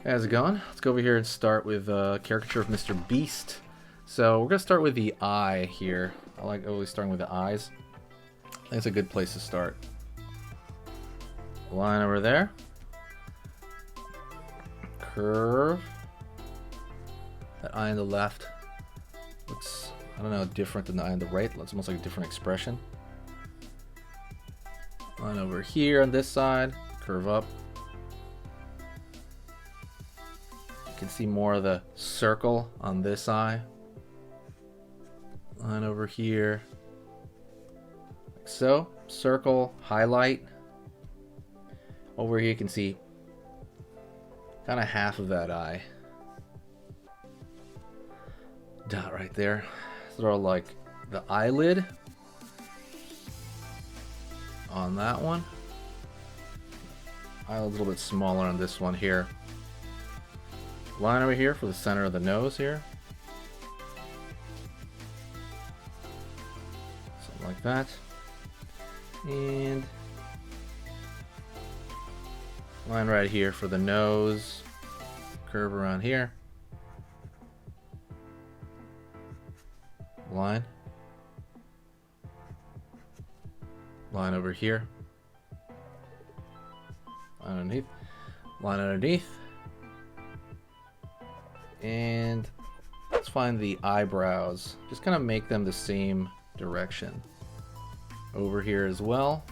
How's it going? Let's go over here and start with a caricature of Mr. Beast. So we're going to start with the eye here. I like always starting with the eyes. I think it's a good place to start. Line over there. Curve. That eye on the left looks, I don't know, different than the eye on the right. It's almost like a different expression. Line over here on this side. Curve up. You can see more of the circle on this eye. Line over here. Like so. Circle, highlight. Over here you can see kind of half of that eye. Dot right there. Throw like the eyelid on that one. Eyelid's a little bit smaller on this one here. Line over here for the center of the nose here. Something like that. And line right here for the nose. Curve around here. Line. Line over here. Line underneath. Line underneath. And let's find the eyebrows. Just kind of make them the same direction. Over here as well.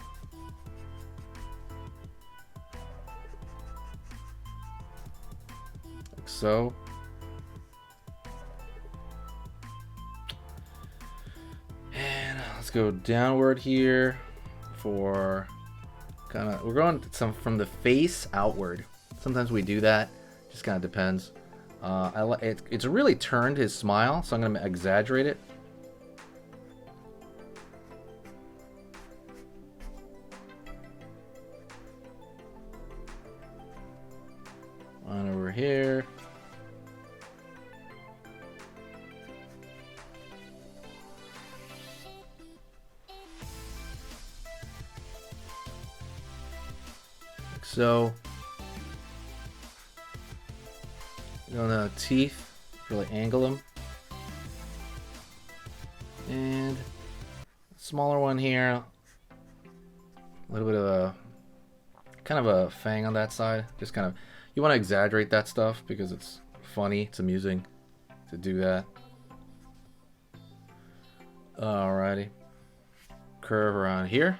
Like so. And let's go downward here for kind of, we're going some from the face outward. Sometimes we do that. Just kind of depends. It's really turned his smile, so I'm going to exaggerate it. On over here. Like so. On the teeth, really angle them. And smaller one here. A little bit of a kind of a fang on that side. Just kind of, you want to exaggerate that stuff because it's funny, it's amusing to do that. Alrighty. Curve around here.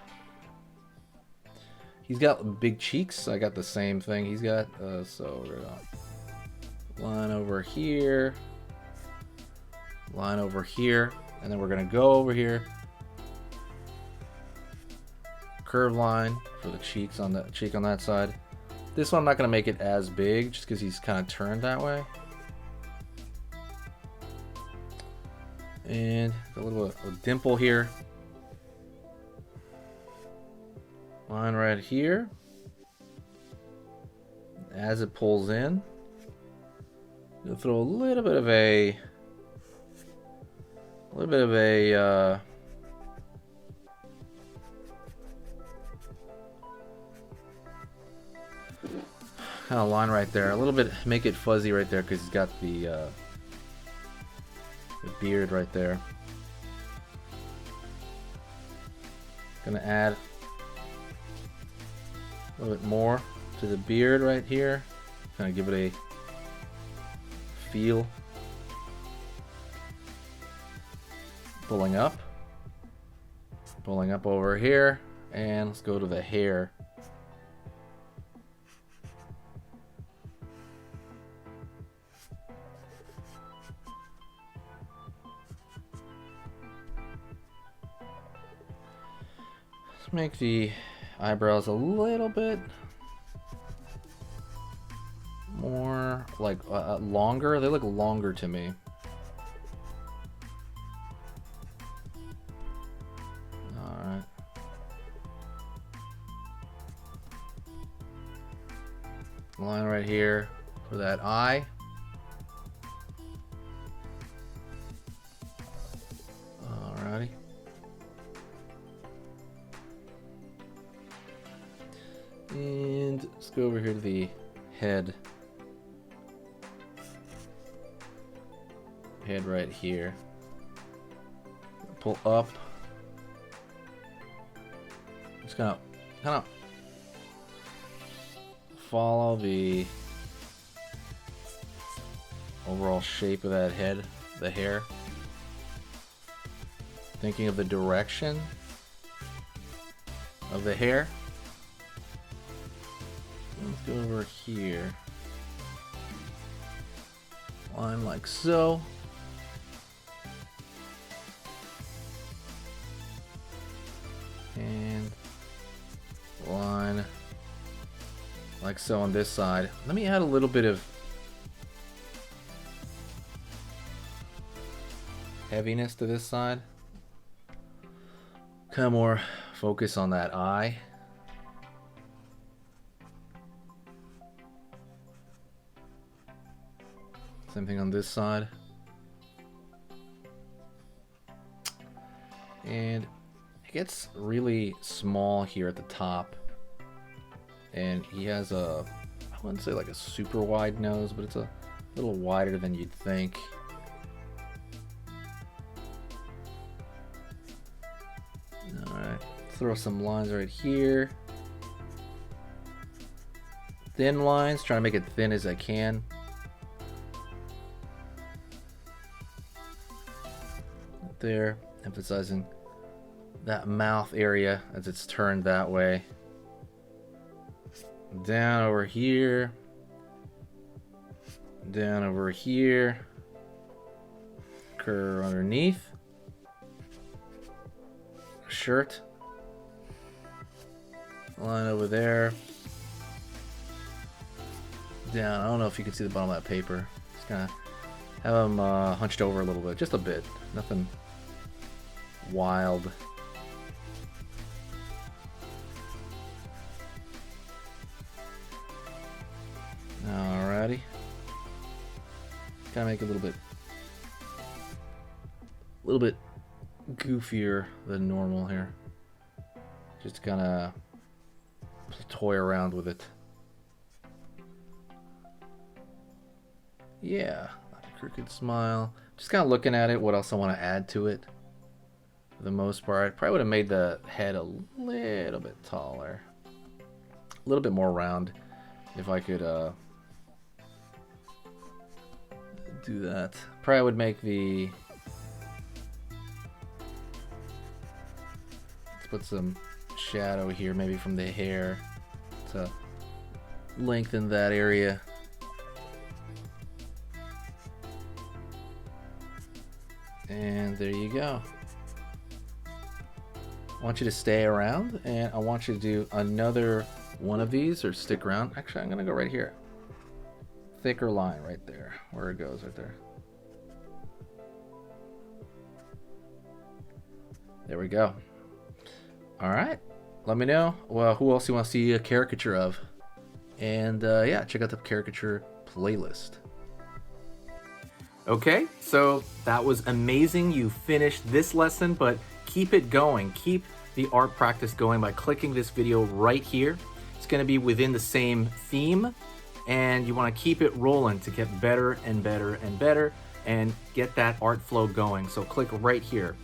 He's got big cheeks. I got the same thing he's got. So we're gonna line over here, line over here, and then we're gonna go over here, curve line for the cheeks on the cheek on that side. This one I'm not gonna make it as big just because he's kind of turned that way. And a little bit of a dimple here. Line right here. As it pulls in, you'll throw a little bit of a kind of line right there. A little bit, make it fuzzy right there because he's got the beard right there. Gonna add a little bit more to the beard right here. Kind of give it a feel. Pulling up over here, and let's go to the hair. Let's make the eyebrows a little bit more like longer. They look longer to me. Alright. Line right here for that eye. Alrighty. let's go over here to the head. Head right here. Pull up. Just gonna kind of follow the overall shape of that head, the hair. Thinking of the direction of the hair. Let's go over here. Line like so. And line like so on this side. Let me add a little bit of heaviness to this side. Kind of more focus on that eye. Same thing on this side. And it gets really small here at the top. And he has a, I wouldn't say like a super wide nose, but it's a little wider than you'd think. Alright, throw some lines right here. Thin lines, trying to make it thin as I can. There, emphasizing that mouth area as it's turned that way. Down over here. Down over here. Curve underneath. Shirt. Line over there. Down. I don't know if you can see the bottom of that paper. Just gonna have them hunched over a little bit. Just a bit. Nothing wild. Alrighty. Kind of make it a little bit goofier than normal here. Just kind of toy around with it. Yeah, crooked smile. Just kind of looking at it. What else I want to add to it? For the most part, probably would have made the head a little bit taller, a little bit more round, if I could do that. Probably would make the, let's put some shadow here, maybe from the hair to lengthen that area. And there you go. I want you to stay around, and I want you to do another one of these, or stick around. Actually, I'm gonna go right here. Thicker line right there, where it goes right there. There we go. All right, let me know who else you want to see a caricature of, and yeah, check out the caricature playlist. Okay, so that was amazing. You finished this lesson, but keep it going. Keep the art practice going by clicking this video right here. It's going to be within the same theme, and you want to keep it rolling to get better and better and better and get that art flow going. So click right here.